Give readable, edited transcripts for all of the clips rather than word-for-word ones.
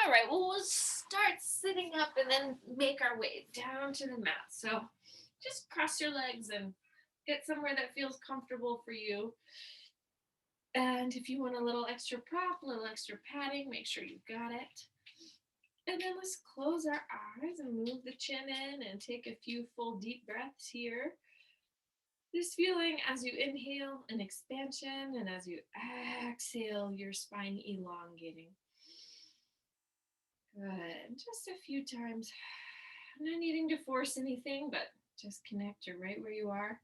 All right, well, we'll start sitting up and then make our way down to the mat. So just cross your legs and get somewhere that feels comfortable for you. And if you want a little extra prop, a little extra padding, make sure you've got it. And then let's close our eyes and move the chin in and take a few full deep breaths here. Just feeling as you inhale an expansion and as you exhale your spine elongating. Good. Just a few times. Not needing to force anything, but just connect. You're right where you are.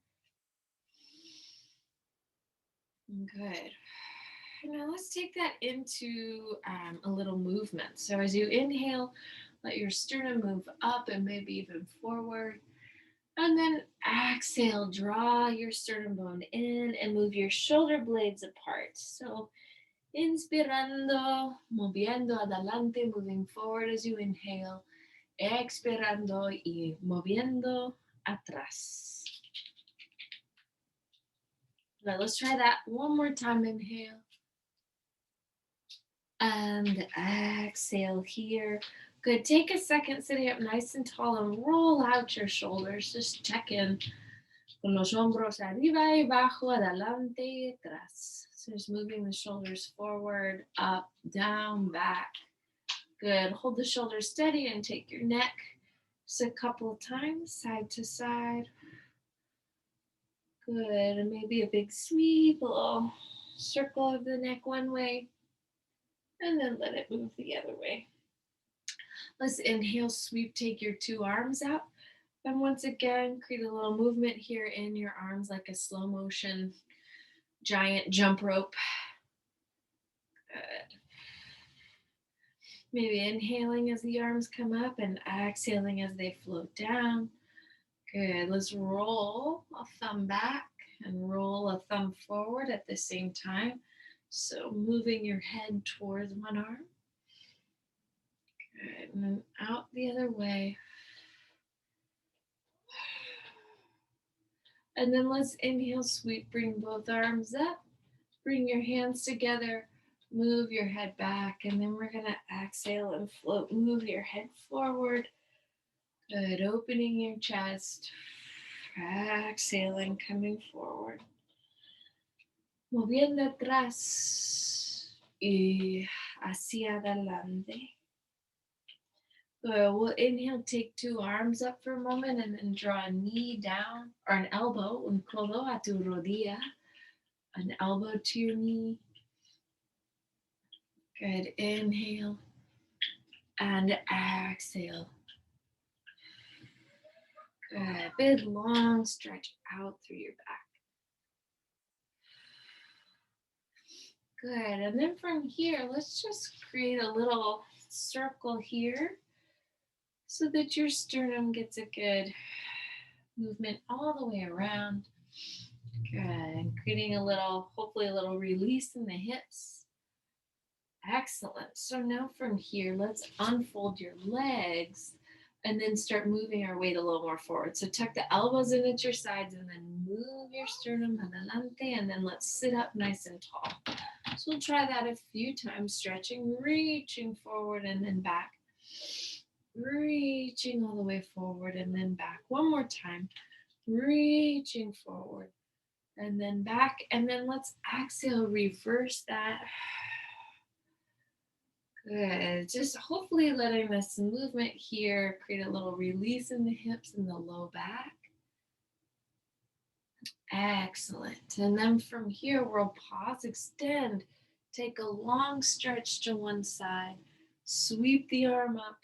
Good. Now let's take that into a little movement. So as you inhale, let your sternum move up and maybe even forward. And then exhale, draw your sternum bone in and move your shoulder blades apart. So inspirando, moviendo adelante, moving forward as you inhale. Expirando y moviendo atrás. Now let's try that one more time. Inhale. And exhale here. Good. Take a second sitting up nice and tall and roll out your shoulders. Just check in. Con los hombros arriba y abajo, adelante y atrás. So just moving the shoulders forward, up, down, back. Good. Hold the shoulders steady and take your neck just a couple of times, side to side. Good. And maybe a big sweep, a little circle of the neck one way, and then let it move the other way. Let's inhale, sweep, take your two arms out. And once again, create a little movement here in your arms like a slow motion giant jump rope. Good. Maybe inhaling as the arms come up and exhaling as they float down. Good. Let's roll a thumb back and roll a thumb forward at the same time. So moving your head towards one arm. Good. And then out the other way. And then let's inhale, sweep, bring both arms up. Bring your hands together. Move your head back. And then we're going to exhale and float. Move your head forward. Good. Opening your chest. Exhaling, coming forward. Moviendo atrás y hacia adelante. Good. We'll inhale, take two arms up for a moment and then draw a knee down or an elbow, un codo a tu rodilla, an elbow to your knee. Good. Inhale and exhale. Good. Big long stretch out through your back. Good. And then from here, let's just create a little circle here so that your sternum gets a good movement all the way around. Good. And creating a little, hopefully a little release in the hips. Excellent. So now from here, let's unfold your legs and then start moving our weight a little more forward. So tuck the elbows in at your sides and then move your sternum adelante, and then let's sit up nice and tall. So we'll try that a few times, stretching, reaching forward and then back. Reaching all the way forward and then back. One more time. Reaching forward and then back. And then let's exhale, reverse that. Good. Just hopefully letting this movement here create a little release in the hips and the low back. Excellent. And then from here, we'll pause, extend, take a long stretch to one side, sweep the arm up,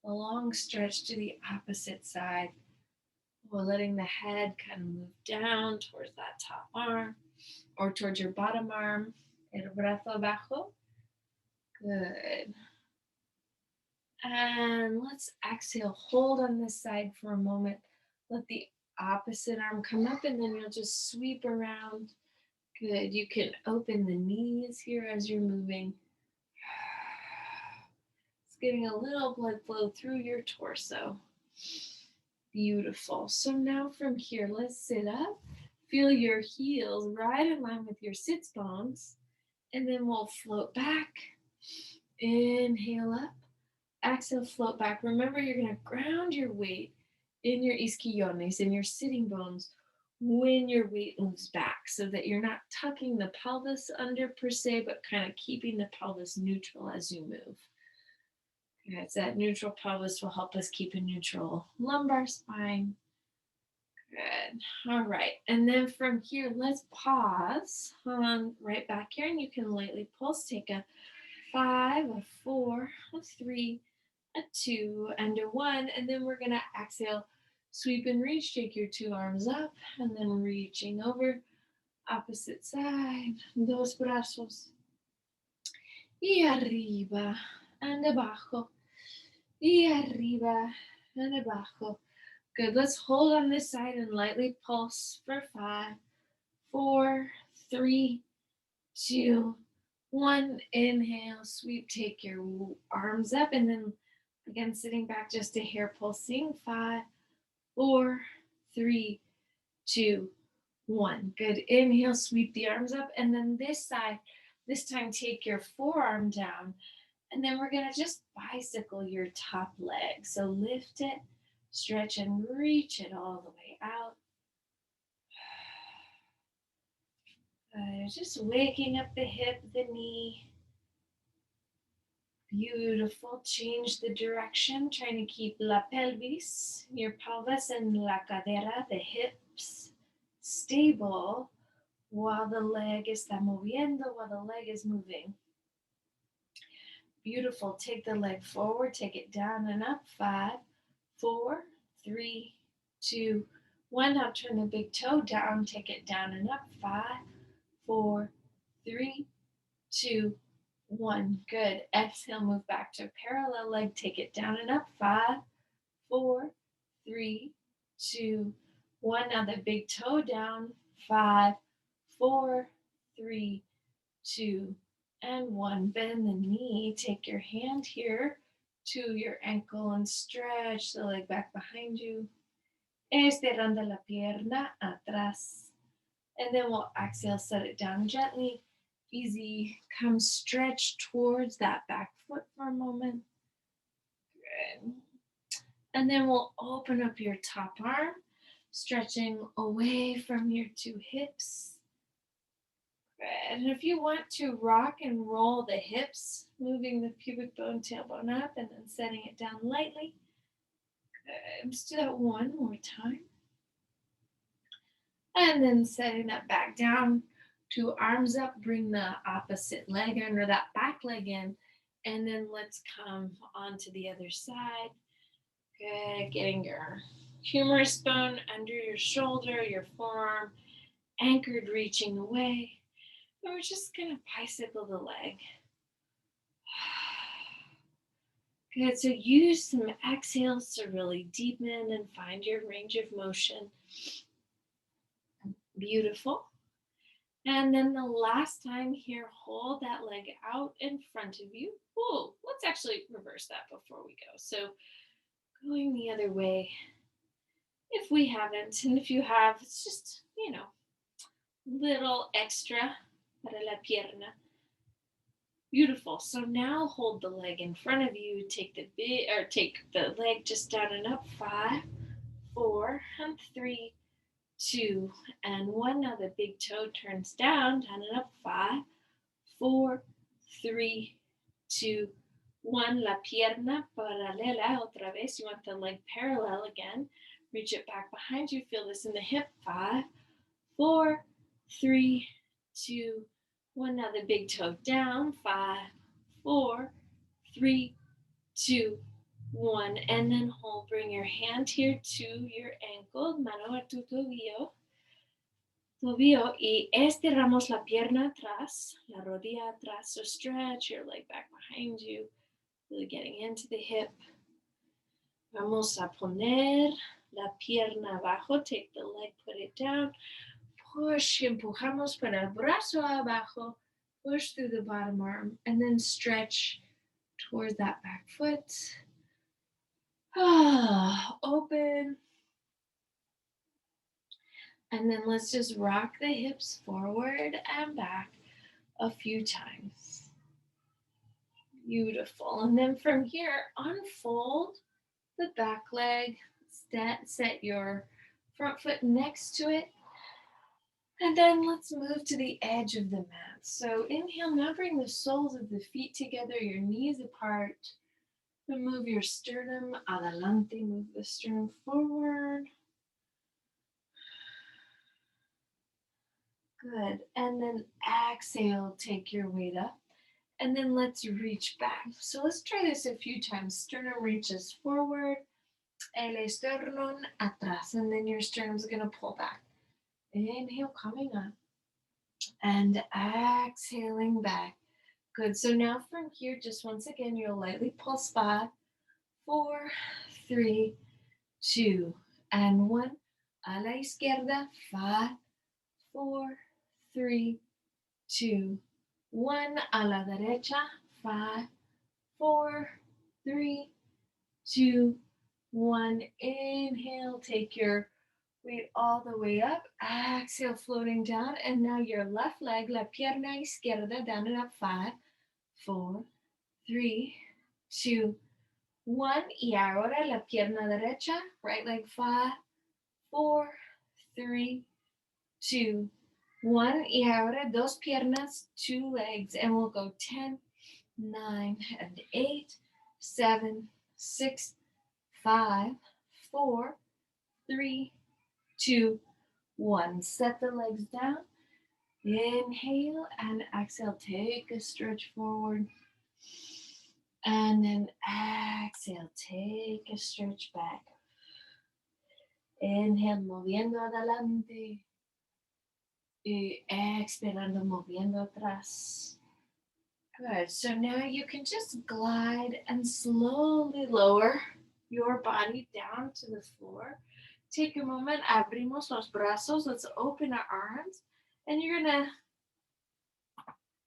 a long stretch to the opposite side. We're letting the head kind of move down towards that top arm or towards your bottom arm. El brazo abajo. Good. And let's exhale. Hold on this side for a moment. Let the opposite arm come up and then you'll just sweep around. Good. You can open the knees here as you're moving. It's getting a little blood flow through your torso. Beautiful. So now from here, let's sit up. Feel your heels right in line with your sits bones. And then we'll float back Inhale up. Exhale, float back. Remember, you're going to ground your weight in your isquiones, in your sitting bones, when your weight moves back, so that you're not tucking the pelvis under per se, but kind of keeping the pelvis neutral as you move. Okay, so that neutral pelvis will help us keep a neutral lumbar spine. Good. All right. And then from here, let's pause. Right back here, and you can lightly pulse. Take a 5, a 4, a 3, a 2, and a 1. And then we're going to exhale, sweep and reach. Take your 2 arms up, and then reaching over. Opposite side. Dos brazos. Y arriba and abajo. Y arriba and abajo. Good. Let's hold on this side and lightly pulse for 5, 4, 3, 2, 1. Inhale, sweep, take your arms up, and then again, sitting back just a hair pulsing. 5, 4, 3, 2, 1. Good. Inhale, sweep the arms up, and then this side, this time take your forearm down, and then we're going to just bicycle your top leg. So lift it, stretch, and reach it all the way out. Just waking up the hip, the knee. Beautiful. Change the direction. Trying to keep la pelvis, your pelvis, and la cadera, the hips, stable while the leg está moviendo, while the leg is moving. Beautiful. Take the leg forward, take it down and up. 5, 4, 3, 2, 1. Now turn the big toe down, take it down and up. 5, 4, 3, 2, 1. Good. Exhale, move back to parallel leg, take it down and up. 5, 4, 3, 2, 1. Now the big toe down. 5, 4, 3, 2, and 1. Bend the knee. Take your hand here to your ankle and stretch the leg back behind you. Estirando la pierna atrás. And then we'll exhale, set it down gently. Easy. Come stretch towards that back foot for a moment. Good. And then we'll open up your top arm, stretching away from your 2 hips. Good. And if you want to rock and roll the hips, moving the pubic bone, tailbone up, and then setting it down lightly. Good. Let's do that one more time. And then setting that back down, 2 arms up, bring the opposite leg in or that back leg in, and then let's come onto the other side. Good. Getting your humerus bone under your shoulder, your forearm anchored, reaching away. And we're just going to bicycle the leg. Good. So use some exhales to really deepen and find your range of motion. Beautiful. And then the last time here, hold that leg out in front of you. Oh, let's actually reverse that before we go. So going the other way, if we haven't, and if you have, it's just, little extra para la pierna. Beautiful. So now hold the leg in front of you. Take the leg just down and up. 5, 4, and 3, 2, and 1. Now the big toe turns down and up. 5, 4, 3, 2, 1. La pierna paralela. Otra vez. You want the leg parallel again. Reach it back behind you. Feel this in the hip. 5, 4, 3, 2, 1. Now the big toe down. 5, 4, 3, 2, 1. And then hold. Bring your hand here to your ankle. Mano a tu tobillo. Y estiramos la pierna atrás, la rodilla atrás. So stretch your leg back behind you, really getting into the hip. Vamos a poner la pierna abajo. Take the leg, put it down. Push, empujamos para el brazo abajo. Push through the bottom arm and then stretch towards that back foot. Open. And then let's just rock the hips forward and back a few times. Beautiful. And then from here, unfold the back leg, set your front foot next to it. And then let's move to the edge of the mat. So inhale, now bring the soles of the feet together, your knees apart. Then move your sternum adelante, move the sternum forward. Good. And then exhale, take your weight up. And then let's reach back. So let's try this a few times. Sternum reaches forward, el esternón atrás, and then your sternum's going to pull back. Inhale, coming up, and exhaling back. Good. So now from here, just once again, you'll lightly pulse 5, 4, 3, 2, and 1. A la izquierda, 5, 4, 3, 2, 1. A la derecha, 5, 4, 3, 2, 1. Inhale, take your weight all the way up. Exhale, floating down. And now your left leg, la pierna izquierda, down and up. 5, 4, 3, 2, 1. Y ahora la pierna derecha, right leg. 5, 4, 3, 2, 1. Y ahora dos piernas, 2 legs. And we'll go 10, 9, and 8, 7, 6, 5, 4, 3, 2, 1. Set the legs down. Inhale and exhale. Take a stretch forward. And then exhale. Take a stretch back. Inhale, moviendo adelante. Y expirando, moviendo atrás. Good. So now you can just glide and slowly lower your body down to the floor. Take a moment, abrimos los brazos. Let's open our arms. And you're gonna,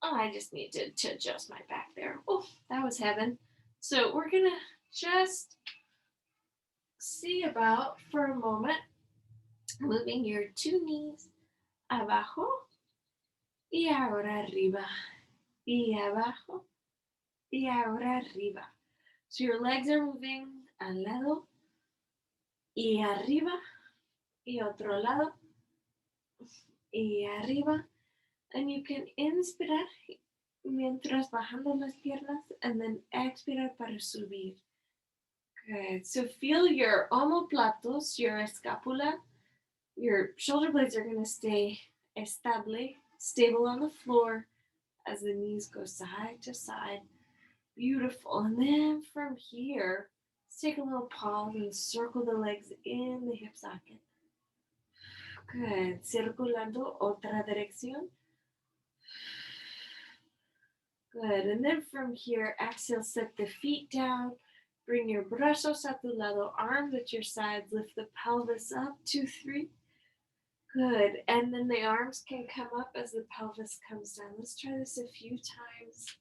I just need to adjust my back there. Oh, that was heaven. So we're gonna just see about for a moment, moving your 2 knees, abajo, y ahora arriba, y abajo, y ahora arriba. So your legs are moving al lado, y arriba, y otro lado, y arriba. And you can inspirar mientras bajando las piernas and then expirar para subir. Good. So feel your omoplatos, your escapula, your shoulder blades are going to stay stable on the floor as the knees go side to side. Beautiful. And then from here, let's take a little pause and circle the legs in the hip socket. Good. Circulando otra dirección. Good. And then from here, exhale, set the feet down. Bring your brazos a tu lado, arms at your sides. Lift the pelvis up, 2, 3. Good. And then the arms can come up as the pelvis comes down. Let's try this a few times.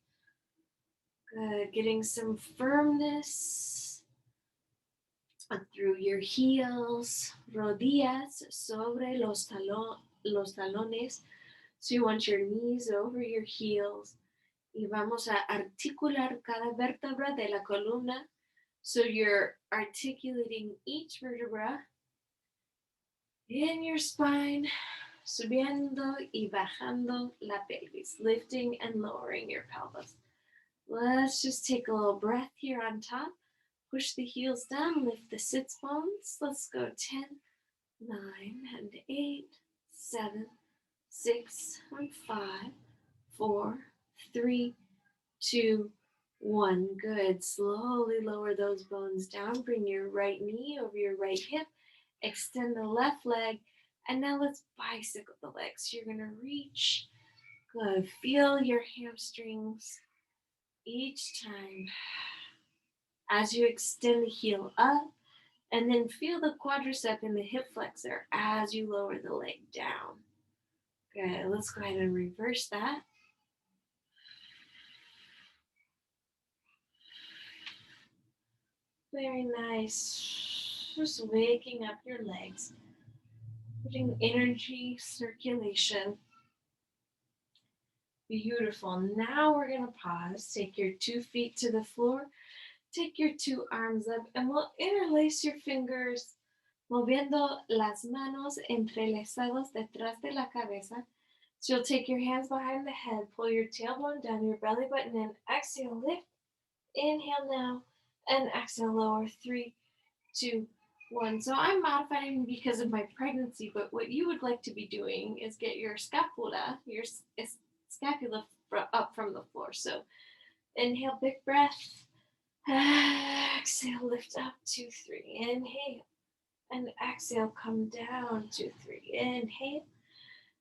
Good. Getting some firmness through your heels, rodillas sobre los talones. So you want your knees over your heels. Y vamos a articular cada vértebra de la columna. So you're articulating each vertebra in your spine, subiendo y bajando la pelvis, lifting and lowering your pelvis. Let's just take a little breath here on top. Push the heels down, lift the sits bones. Let's go 10, 9, and 8, 7, 6, and 5, 4, 3, 2, 1. Good. Slowly lower those bones down. Bring your right knee over your right hip. Extend the left leg. And now let's bicycle the legs. You're going to reach. Good. Feel your hamstrings each time as you extend the heel up. And then feel the quadricep in the hip flexor as you lower the leg down. Good. Let's go ahead and reverse that. Very nice. Just waking up your legs. Putting energy, circulation. Beautiful. Now we're going to pause. Take your 2 feet to the floor. Take your 2 arms up and we'll interlace your fingers, moviendo las manos entrelazados detrás de la cabeza. So you'll take your hands behind the head, pull your tailbone down, your belly button in. Exhale, lift. Inhale now and exhale, lower. 3, 2, 1. So I'm modifying because of my pregnancy, but what you would like to be doing is get your scapula, up from the floor. So inhale, big breath. Exhale, lift up. 2, 3. Inhale and exhale, come down. 2, 3. Inhale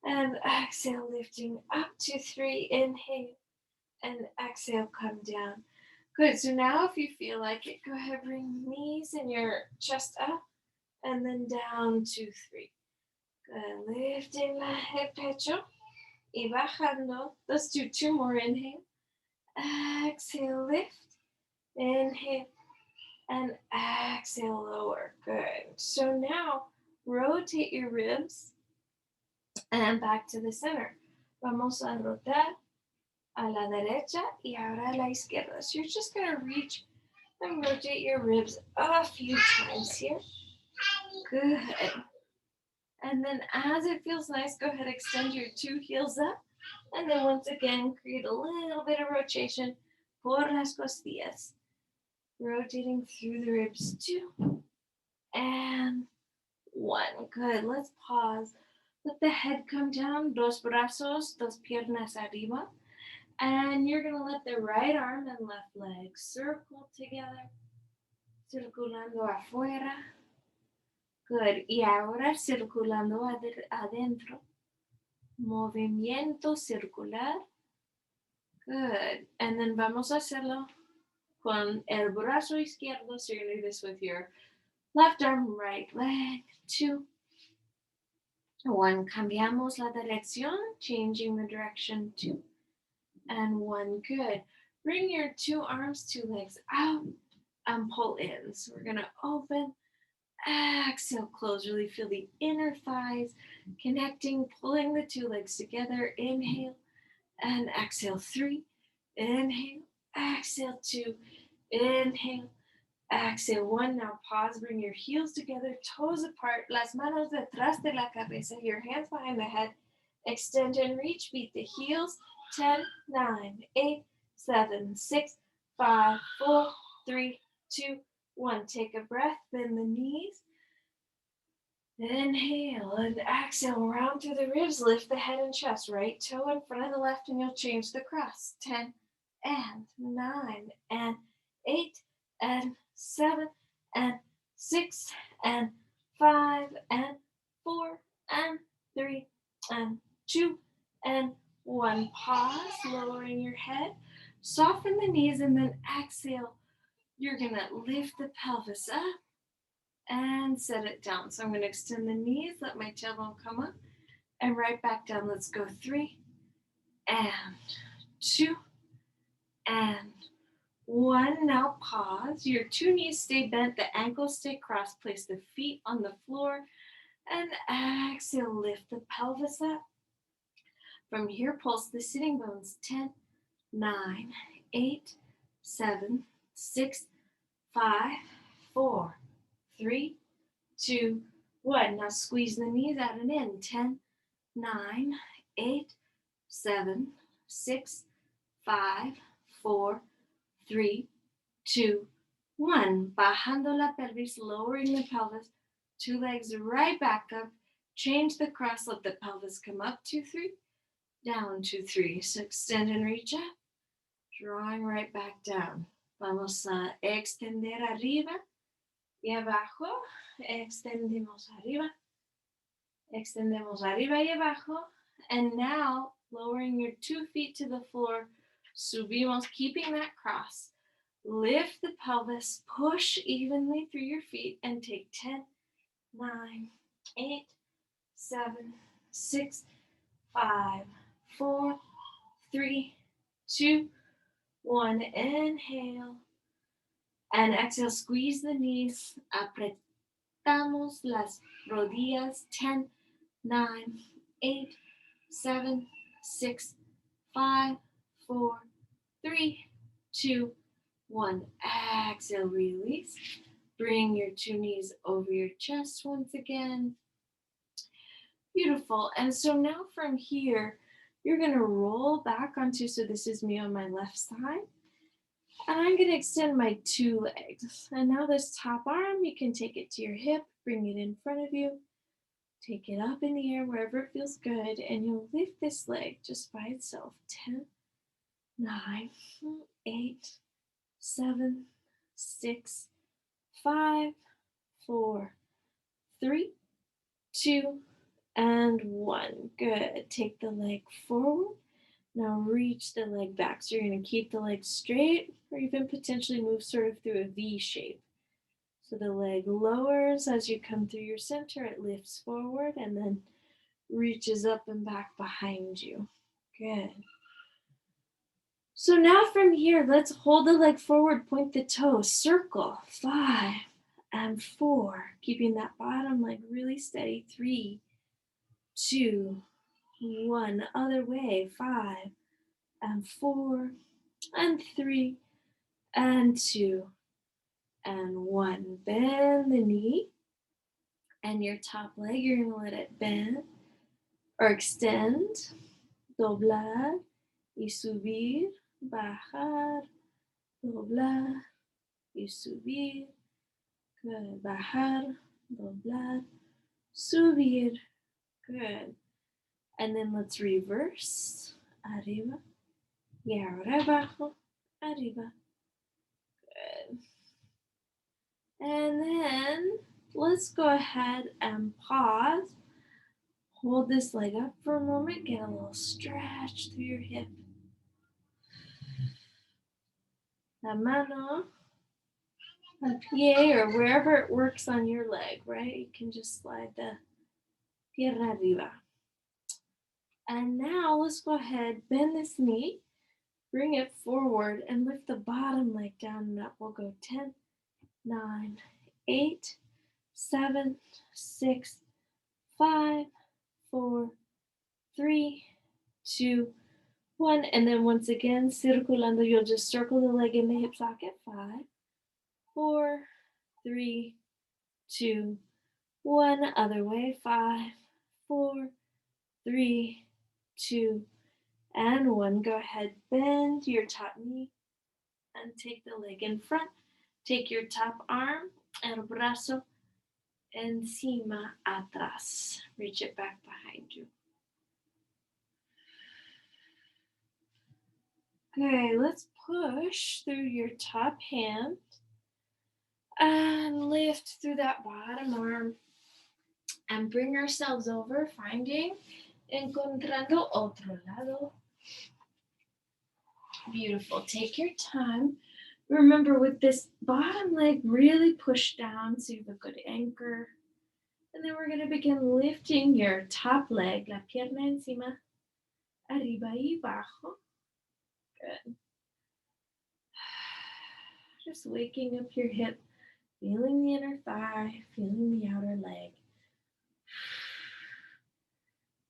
and exhale, lifting up. 2, 3. Inhale and exhale, come down. Good. So now if you feel like it, go ahead, bring knees and your chest up and then down. 2, 3. Good. Lifting el pecho y bajando. Let's do 2 more. Inhale. Exhale, lift. Inhale and exhale, lower. Good. So now rotate your ribs and back to the center. Vamos a rotar a la derecha y ahora a la izquierda. So you're just going to reach and rotate your ribs a few times here. Good. And then as it feels nice, go ahead, extend your 2 heels up. And then once again, create a little bit of rotation por las costillas. Rotating through the ribs. 2 and 1. Good. Let's pause. Let the head come down. Dos brazos, dos piernas arriba. And you're going to let the right arm and left leg circle together. Circulando afuera. Good. Y ahora circulando adentro. Movimiento circular. Good. And then vamos a hacerlo con el brazo izquierdo. So you're going to do this with your left arm, right leg. 2. 1. Cambiamos la dirección, changing the direction. 2 and 1. Good. Bring your 2 arms, 2 legs out and pull in. So we're going to open, exhale, close. Really feel the inner thighs connecting, pulling the 2 legs together. Inhale and exhale. 3. Inhale, exhale. 2. Inhale, exhale. 1. Now pause. Bring your heels together, toes apart, las manos detrás de la cabeza, your hands behind the head. Extend and reach. Beat the heels. 10, 9, 8, 7, 6, 5, 4, 3, 2, 1. Take a breath. Bend the knees. Inhale and exhale. Round through the ribs. Lift the head and chest. Right toe in front of the left and you'll change the cross. 10 and 9 and 8 and 7 and 6 and 5 and 4 and 3 and 2 and 1. Pause, lowering your head. Soften the knees and then exhale. You're going to lift the pelvis up and set it down. So I'm going to extend the knees, let my tailbone come up and right back down. Let's go. 3 and 2 and 1. Now pause. Your 2 knees stay bent, the ankles stay crossed. Place the feet on the floor and exhale. Lift the pelvis up. From here, pulse the sitting bones. 10, 9, 8, 7, 6, 5, 4, 3, 2, 1. Now squeeze the knees out and in. 10, 9, 8, 7, 6, 5, 4, 3, 2, 1. Bajando la pelvis, lowering the pelvis. 2 legs right back up. Change the cross, let the pelvis come up. 2, 3. Down. 2, 3. So extend and reach up. Drawing right back down. Vamos a extender arriba y abajo. Extendemos arriba. Extendemos arriba y abajo. And now, lowering your 2 feet to the floor. Subimos, keeping that cross. Lift the pelvis. Push evenly through your feet and take 10, 9, 8, 7, 6, 5, 4, 3, 2, 1. Inhale. And exhale, squeeze the knees. Apretamos las rodillas. 10, 9, 8, 7, 6, 5, 4, 3, 2, 1. Exhale, release. Bring your two knees over your chest once again. Beautiful. And so now from here, you're going to roll back onto, so this is me on my left side. And I'm going to extend my two legs. And now this top arm, you can take it to your hip, bring it in front of you, take it up in the air wherever it feels good, and you'll lift this leg just by itself. 10, 9, 8, 7, 6, 5, 4, 3, 2, and 1. Good. Take the leg forward. Now reach the leg back. So you're going to keep the leg straight or even potentially move sort of through a V shape. So the leg lowers as you come through your center. It lifts forward and then reaches up and back behind you. Good. So now from here, let's hold the leg forward, point the toes, circle. 5 and 4. Keeping that bottom leg really steady. 3, 2, 1. Other way. 5 and 4 and 3 and 2 and 1. Bend the knee and your top leg, you're going to let it bend or extend. Doblar y subir, bajar, doblar y subir. Good. Bajar, doblar, subir. Good. And then let's reverse. Arriba y ahora abajo, arriba. Good. And then let's go ahead and pause. Hold this leg up for a moment. Get a little stretch through your hip. La mano, al pie, or wherever it works on your leg, right? You can just slide the pierna arriba. And now let's go ahead, bend this knee, bring it forward, and lift the bottom leg down and up. We'll go 10, 9, 8, 7, 6, 5, 4, 3, 2, 1. And then once again, circulando, you'll just circle the leg in the hip socket. 5, 4, 3, 2, 1. Other way. 5, 4, 3, 2, and 1. Go ahead, bend your top knee and take the leg in front. Take your top arm, el brazo encima atrás. Reach it back behind you. Okay, let's push through your top hand and lift through that bottom arm and bring ourselves over, finding, encontrando otro lado. Beautiful. Take your time. Remember, with this bottom leg really push down so you have a good anchor. And then we're going to begin lifting your top leg, la pierna encima, arriba y abajo. Good. Just waking up your hip, feeling the inner thigh, feeling the outer leg.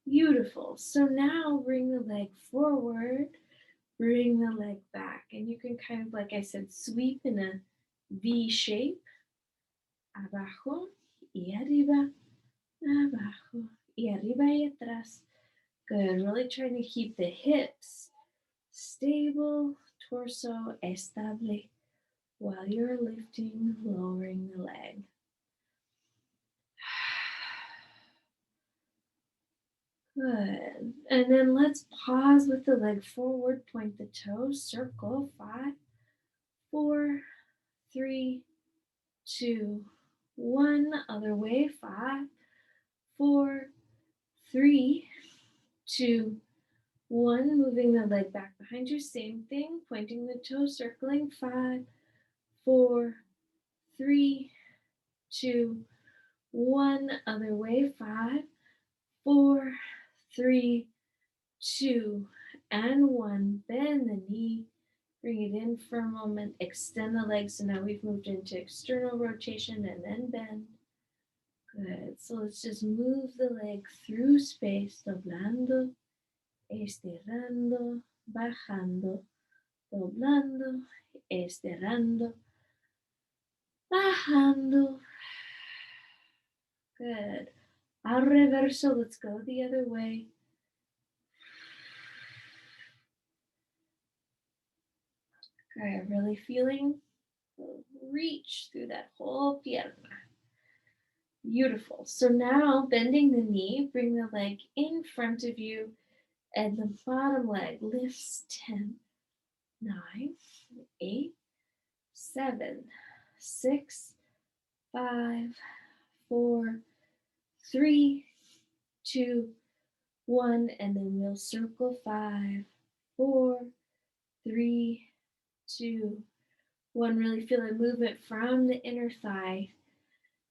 Beautiful. So now bring the leg forward, bring the leg back. And you can kind of, like I said, sweep in a V shape. Abajo y arriba, abajo y arriba y atrás. Good. Really trying to keep the hips stable, torso estable while you're lifting, lowering the leg. Good. And then let's pause with the leg forward, point the toes, circle. 5, 4, 3, 2, 1. Other way. 5, 4, 3, 2, 1. Moving the leg back behind you. Same thing. Pointing the toes, circling. 5, 4, 3, 2, 1. Other way. 5, 4, 3, 2, and 1. Bend the knee. Bring it in for a moment. Extend the legs. So now we've moved into external rotation and then bend. Good. So let's just move the leg through space. Doblando, estirando, bajando, doblando, estirando, bajando. Good. Al reverso, let's go the other way. Good, really feeling the reach through that whole pierna. Beautiful. So now bending the knee, bring the leg in front of you and the bottom leg lifts 10, 9, 8, 7, 6, 5, 4, 3, 2, 1, and then we'll circle 5, 4, 3, 2, 1. Really feel a movement from the inner thigh.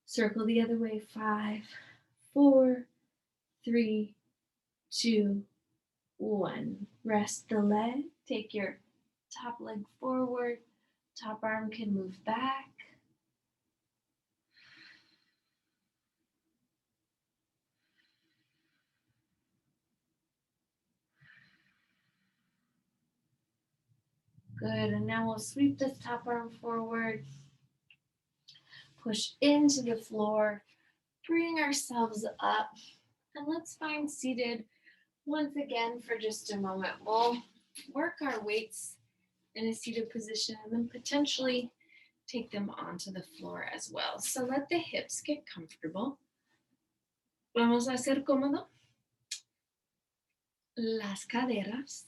Circle the other way. 5, 4, 3, 2, 1. Rest the leg. Take your top leg forward. Top arm can move back. Good. And now we'll sweep this top arm forward. Push into the floor. Bring ourselves up. And let's find seated once again for just a moment. We'll work our weights in a seated position and then potentially take them onto the floor as well. So let the hips get comfortable. Vamos a hacer cómodo las caderas.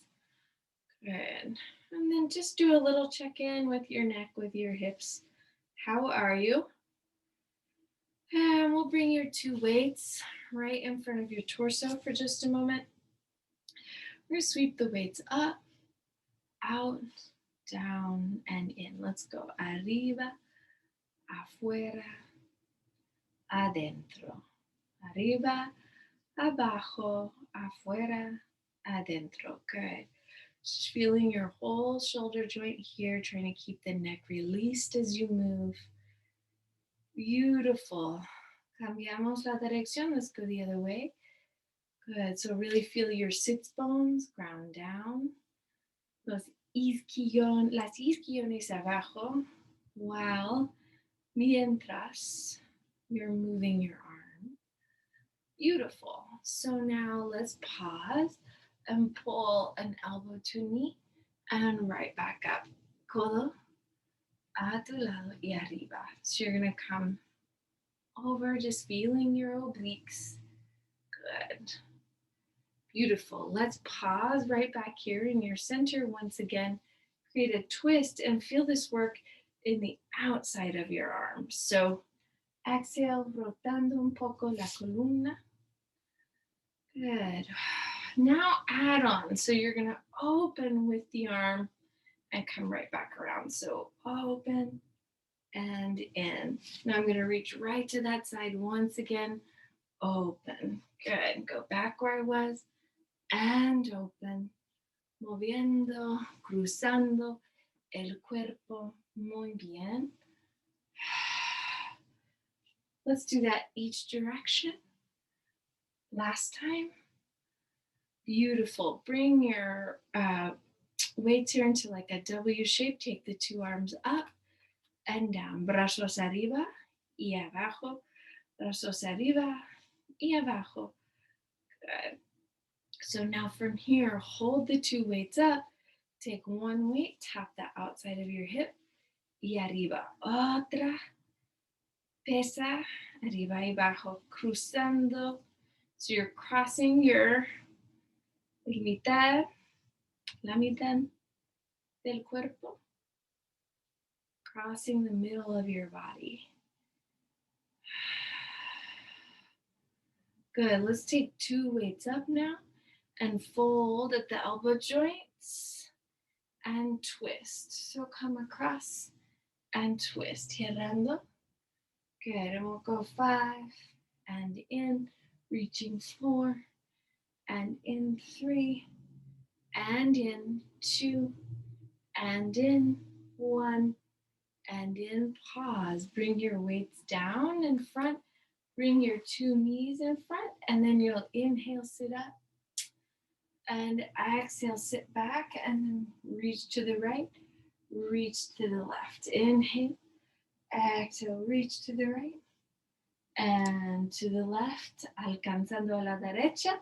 Good. And then just do a little check-in with your neck, with your hips. How are you? And we'll bring your two weights right in front of your torso for just a moment. We're going to sweep the weights up, out, down, and in. Let's go. Arriba, afuera, adentro. Arriba, abajo, afuera, adentro. Good. Just feeling your whole shoulder joint here, trying to keep the neck released as you move. Beautiful. Cambiamos la dirección. Let's go the other way. Good. So really feel your sits bones ground down. Las isquiones abajo, while mientras you're moving your arm. Beautiful. So now let's pause and pull an elbow to knee and right back up. Codo a tu lado y arriba. So you're going to come over, just feeling your obliques. Good. Beautiful. Let's pause right back here in your center once again. Create a twist and feel this work in the outside of your arms. So exhale, rotando un poco la columna. Good. Now add on. So you're going to open with the arm and come right back around. So open and in. Now I'm going to reach right to that side once again. Open. Good. Go back where I was and open. Moviendo, cruzando el cuerpo. Muy bien. Let's do that each direction. Last time. Beautiful. Bring your weights here into like a W shape. Take the two arms up and down. Brazos arriba y abajo. Brazos arriba y abajo. Good. So now from here, hold the two weights up. Take one weight, tap the outside of your hip. Y arriba. Otra. Pesa. Arriba y abajo. Cruzando. So you're crossing your la mitad del cuerpo. Crossing the middle of your body. Good. Let's take two weights up now and fold at the elbow joints and twist. So come across and twist. Girando. Good. And we'll go 5 and in, reaching 4 and in 3 and in 2 and in 1 and in. Pause. Bring your weights down in front. Bring your two knees in front, and then you'll inhale, sit up. And exhale, sit back and then reach to the right, reach to the left. Inhale, exhale, reach to the right and to the left, alcanzando a la derecha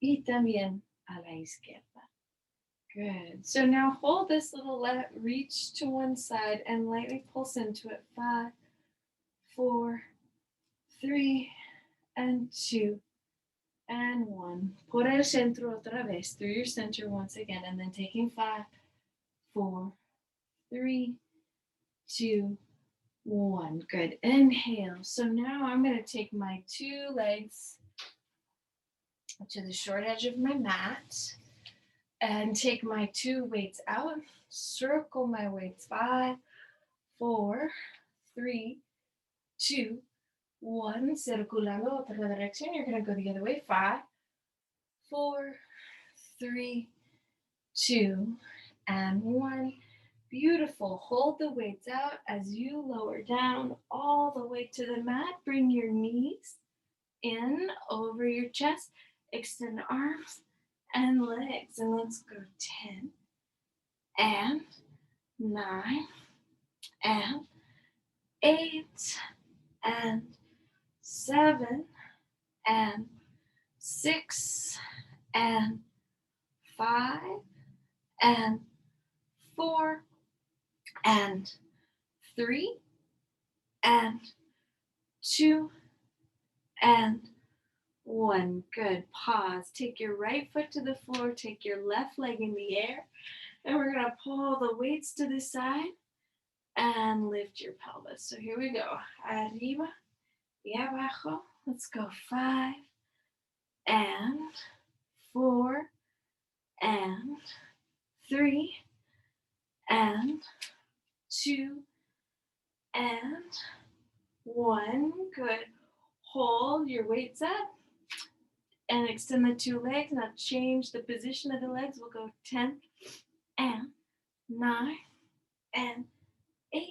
y también a la izquierda. Good. So now hold this little reach to one side and lightly pulse into it. 5, 4, 3, and 2, and 1. Por el centro otra vez, through your center once again, and then taking 5, 4, 3, 2, 1. Good. Inhale. So now I'm going to take my 2 legs to the short edge of my mat and take my 2 weights out. Circle my weights. 5, 4, 3, 2, 1. Circulando otra dirección. You're going to go the other way. 5, 4, 3, 2, and 1. Beautiful. Hold the weights out as you lower down all the way to the mat. Bring your knees in over your chest. Extend arms and legs. And let's go 10 and 9 and 8 and 7 and 6 and 5 and 4 and 3 and 2 and 1. Good. Pause. Take your right foot to the floor. Take your left leg in the air. And we're going to pull the weights to the side and lift your pelvis. So here we go. Arriba y abajo. Let's go. 5 and 4 and 3 and 2 and 1. Good. Hold your weights up and extend the 2 legs. Now change the position of the legs. We'll go 10 and 9 and 8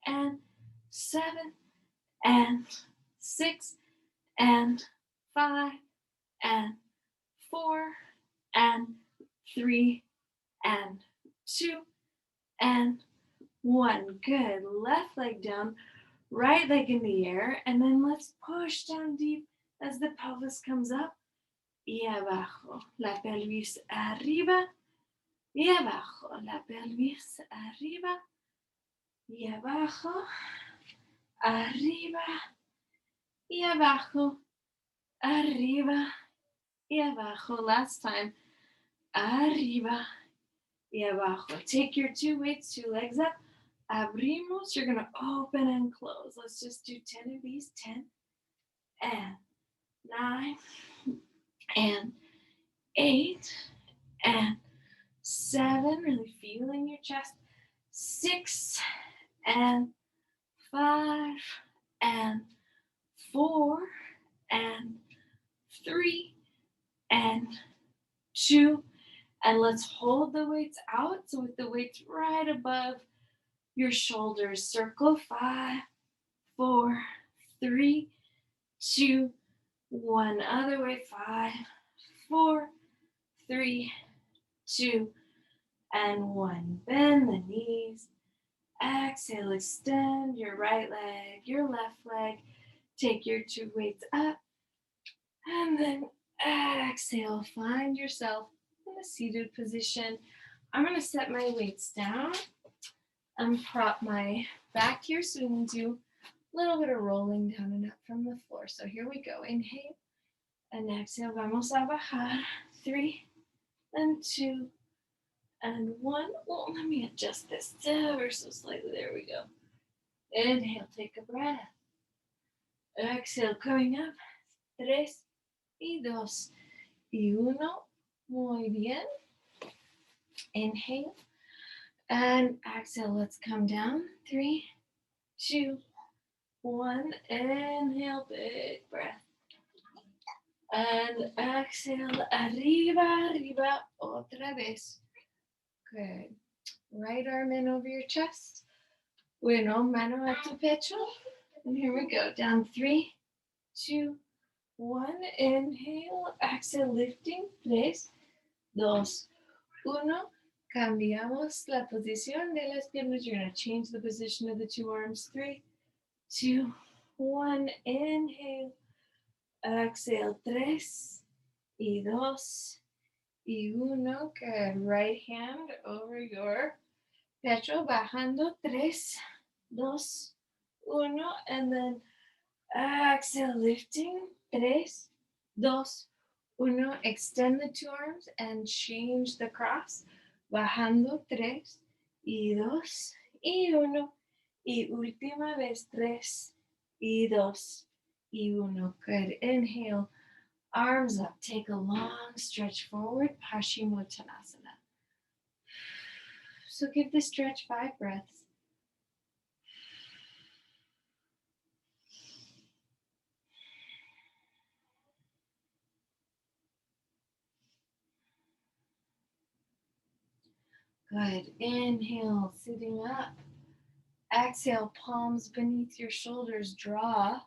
and 7 and 6 and 5 and 4 and 3 and 2 and 1. Good. Left leg down, right leg in the air, and then let's push down deep as the pelvis comes up y abajo. La pelvis arriba y abajo. La pelvis arriba y abajo. Arriba y abajo. Arriba y abajo. Last time. Arriba y abajo. Take your 2 weights, 2 legs up. Abrimos. You're going to open and close. Let's just do 10 of these. 10 and 9 and 8 and 7. Really feeling your chest. 6 and 5 and 4 and 3 and 2. And let's hold the weights out. So with the weights right above your shoulders, circle. 5, 4, 3, 2, 1. Other way. 5, 4, 3, 2, and 1. Bend the knees. Exhale, extend your right leg, your left leg. Take your 2 weights up. And then exhale, find yourself in a seated position. I'm going to set my weights down and prop my back here so we can do a little bit of rolling down and up from the floor. So here we go. Inhale and exhale. Vamos a bajar. 3 and 2 and 1. Oh, let me adjust this ever so slightly. There we go. Inhale, take a breath. Exhale, coming up. 3 y 2 y 1. Muy bien. Inhale and exhale. Let's come down. 3, 2, 1. Inhale, big breath. And exhale, arriba, arriba, otra vez. Good. Right arm in over your chest. Bueno, mano a tu pecho. And here we go. Down 3, 2, 1. Inhale, exhale, lifting. 3, dos, uno. Cambiamos la posición de las piernas. You're going to change the position of the two arms. 3, 2, 1. Inhale. Exhale. 3 y 2 y 1. Good. Right hand over your pecho. Bajando. 3, 2, 1. And then exhale. Lifting. 3, 2, 1. Extend the two arms and change the cross. Bajando. 3 y 2 y 1. Y última vez. 3 y 2 y 1. Good. Inhale. Arms up. Take a long stretch forward. Paschimottanasana. So give the stretch 5 breaths. Good. Inhale, sitting up. Exhale, palms beneath your shoulders. Draw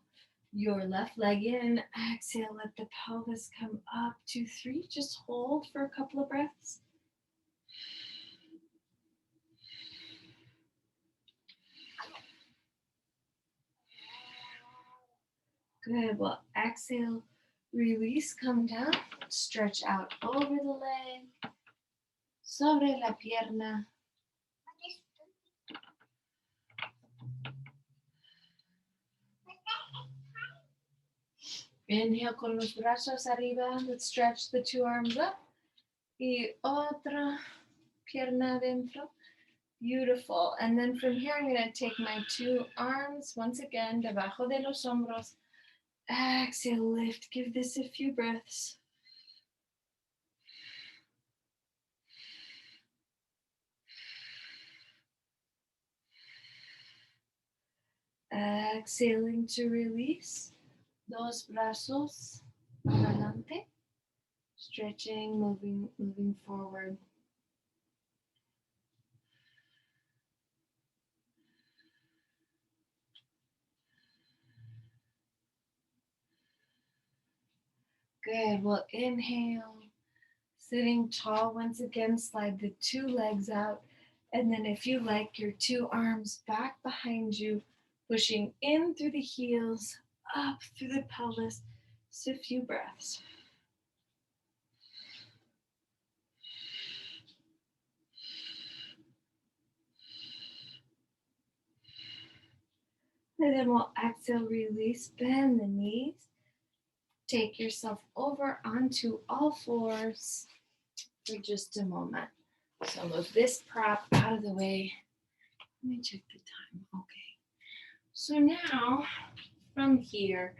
your left leg in. Exhale, let the pelvis come up. 2, 3. Just hold for a couple of breaths. Good. Well, exhale, release, come down. Stretch out over the leg. Sobre la pierna. Inhale con los brazos arriba. Let's stretch the two arms up. Y otra pierna adentro. Beautiful. And then from here, I'm going to take my two arms once again, debajo de los hombros. Exhale, lift. Give this a few breaths. Exhaling to release. Dos brazos adelante. Stretching, moving forward. Good. We'll inhale. Sitting tall once again, slide the two legs out. And then if you like, your two arms back behind you, pushing in through the heels, up through the pelvis. Just a few breaths. And then we'll exhale, release, bend the knees. Take yourself over onto all fours for just a moment. So move this prop out of the way. Let me check the time. Okay. So now, from here,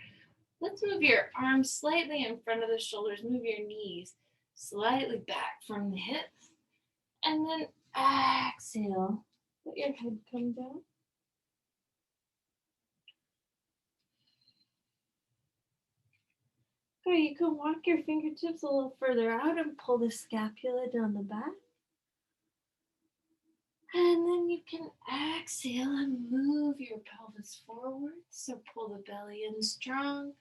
let's move your arms slightly in front of the shoulders. Move your knees slightly back from the hips. And then exhale. Let your head come down. Good. You can walk your fingertips a little further out and pull the scapula down the back. And then you can exhale and move your pelvis forward. So pull the belly in strong.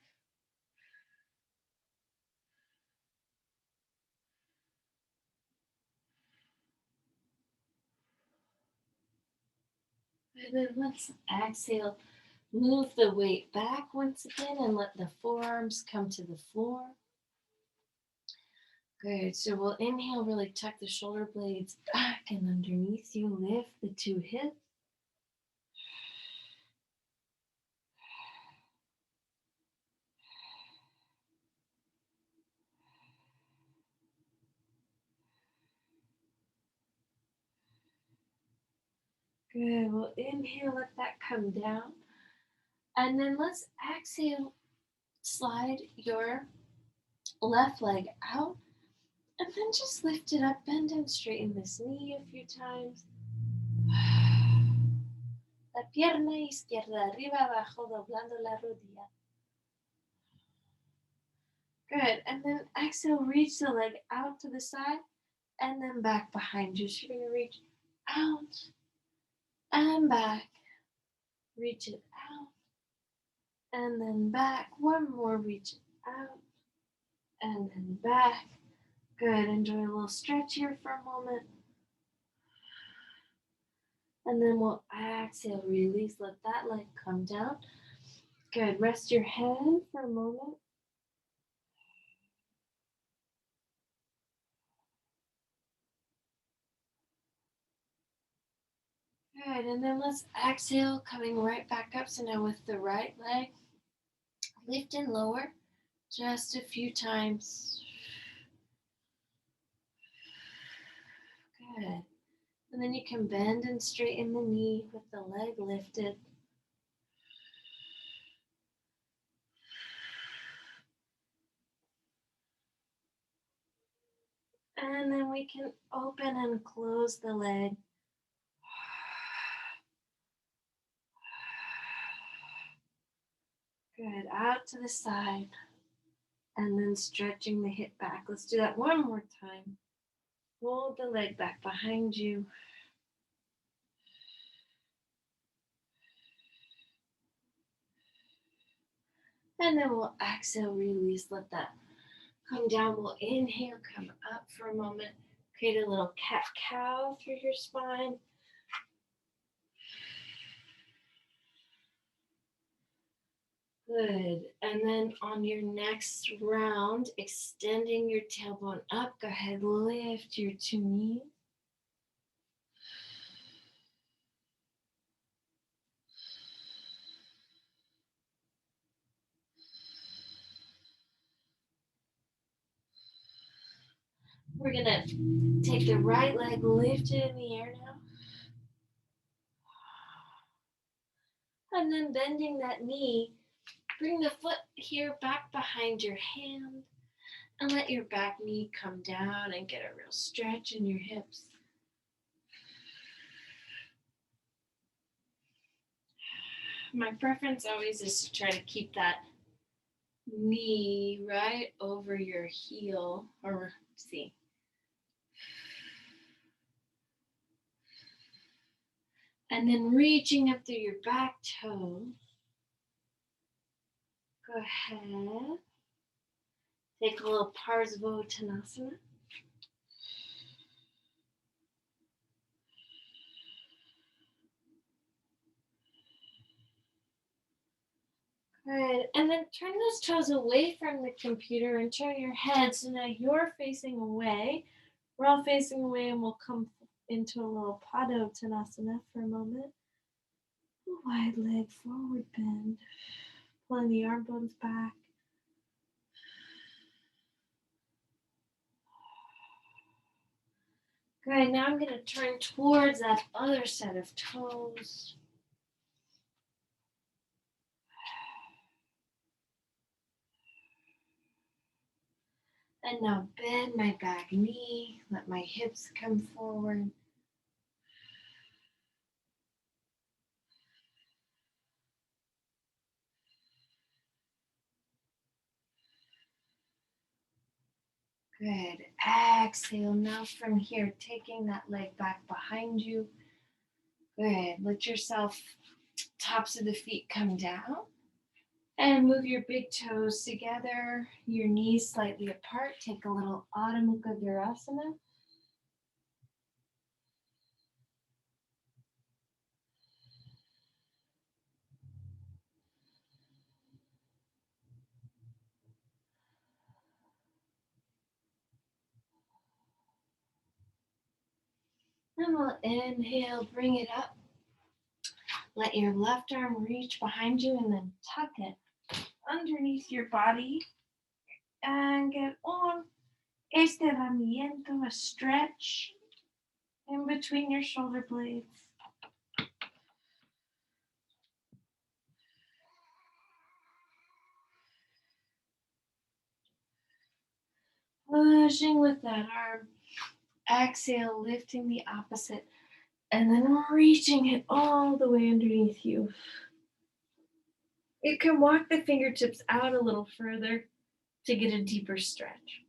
And then let's exhale. Move the weight back once again and let the forearms come to the floor. Good. So we'll inhale, really tuck the shoulder blades back and underneath you. Lift the two hips. Good. We'll inhale, let that come down. And then let's exhale, slide your left leg out. And then just lift it up, bend and straighten this knee a few times. La pierna izquierda arriba, abajo, doblando la rodilla. Good. And then exhale, reach the leg out to the side and then back behind you. So you're going to reach out and back. Reach it out and then back. One more, reach it out and then back. Good. Enjoy a little stretch here for a moment. And then we'll exhale, release, let that leg come down. Good. Rest your head for a moment. Good. And then let's exhale, coming right back up. So now with the right leg, lift and lower just a few times. Good. And then you can bend and straighten the knee with the leg lifted. And then we can open and close the leg. Good. Out to the side. And then stretching the hip back. Let's do that one more time. Hold the leg back behind you. And then we'll exhale, release, let that come down. We'll inhale, come up for a moment. Create a little cat-cow through your spine. Good. And then on your next round, extending your tailbone up, go ahead, lift your two knees. We're going to take the right leg, lift it in the air now. And then bending that knee, bring the foot here back behind your hand and let your back knee come down and get a real stretch in your hips. My preference always is to try to keep that knee right over your heel, or see. And then reaching up through your back toe. Go ahead. Take a little Parsvottanasana. Good. And then turn those toes away from the computer and turn your head. So now you're facing away. We're all facing away, and we'll come into a little Padottanasana for a moment. Wide leg forward bend. Pulling the arm bones back. Good. Now I'm going to turn towards that other set of toes. And now bend my back knee. Let my hips come forward. Good. Exhale. Now from here, taking that leg back behind you. Good. Let yourself, tops of the feet come down. And move your big toes together, your knees slightly apart. Take a little Adho Mukha Virasana. And we'll inhale, bring it up. Let your left arm reach behind you and then tuck it underneath your body. And get on estiramiento, a stretch in between your shoulder blades. Pushing with that arm. Exhale, lifting the opposite. And then reaching it all the way underneath you. You can walk the fingertips out a little further to get a deeper stretch.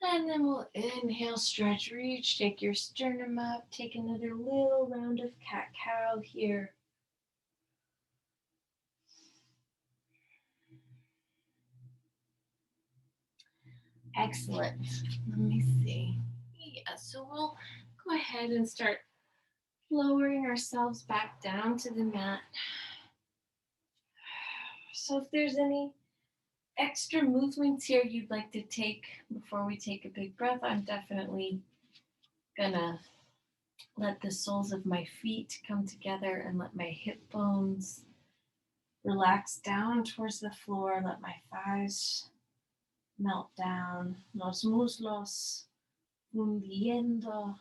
And then we'll inhale, stretch, reach, take your sternum up, take another little round of cat-cow here. Excellent. Let me see. Yeah, so we'll go ahead and start lowering ourselves back down to the mat. So if there's any extra movements here you'd like to take before we take a big breath, I'm definitely gonna let the soles of my feet come together and let my hip bones relax down towards the floor. Let my thighs melt down. Los muslos hundiendo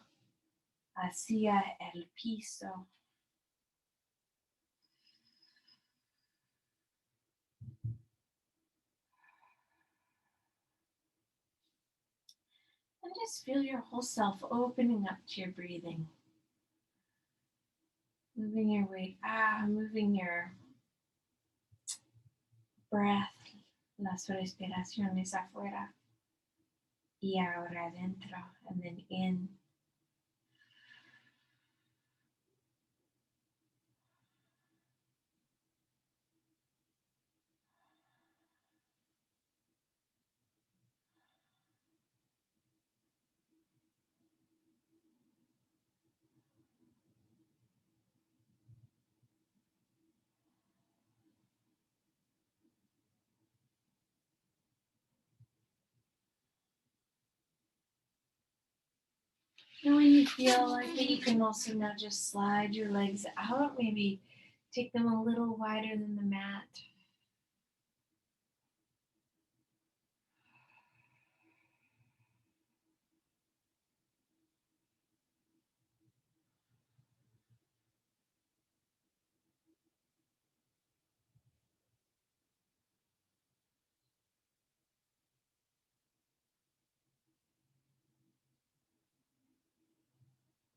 hacia el piso. And just feel your whole self opening up to your breathing. Moving your weight out, moving your breath, las respiraciones afuera y ahora adentro, and then in. And when you feel like it, you can also now just slide your legs out, maybe take them a little wider than the mat.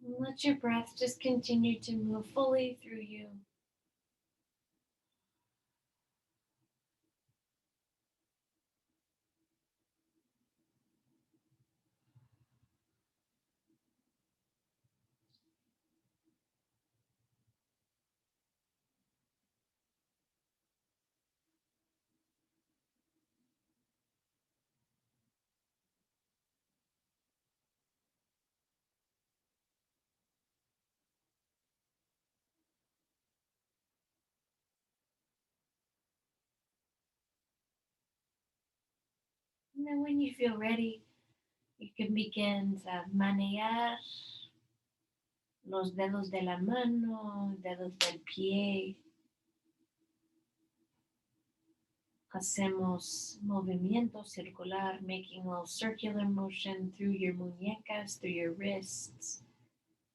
And let your breath just continue to move fully through you. And then when you feel ready, you can begin to manear los dedos de la mano, dedos del pie. Hacemos movimiento circular, making a little circular motion through your muñecas, through your wrists,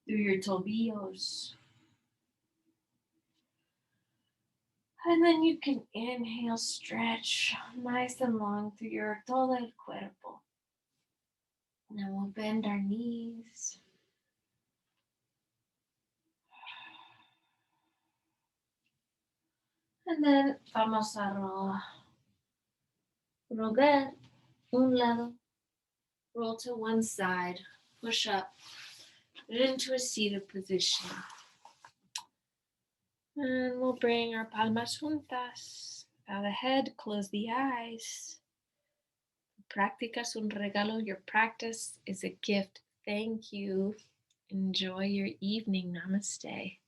through your tobillos. And then you can inhale, stretch nice and long through your todo el cuerpo. Now we'll bend our knees. And then vamos a rogar un lado, roll to one side, push up, get into a seated position. And we'll bring our palmas juntas. Bow the head, close the eyes. Práctica es un regalo. Your practice is a gift. Thank you. Enjoy your evening. Namaste.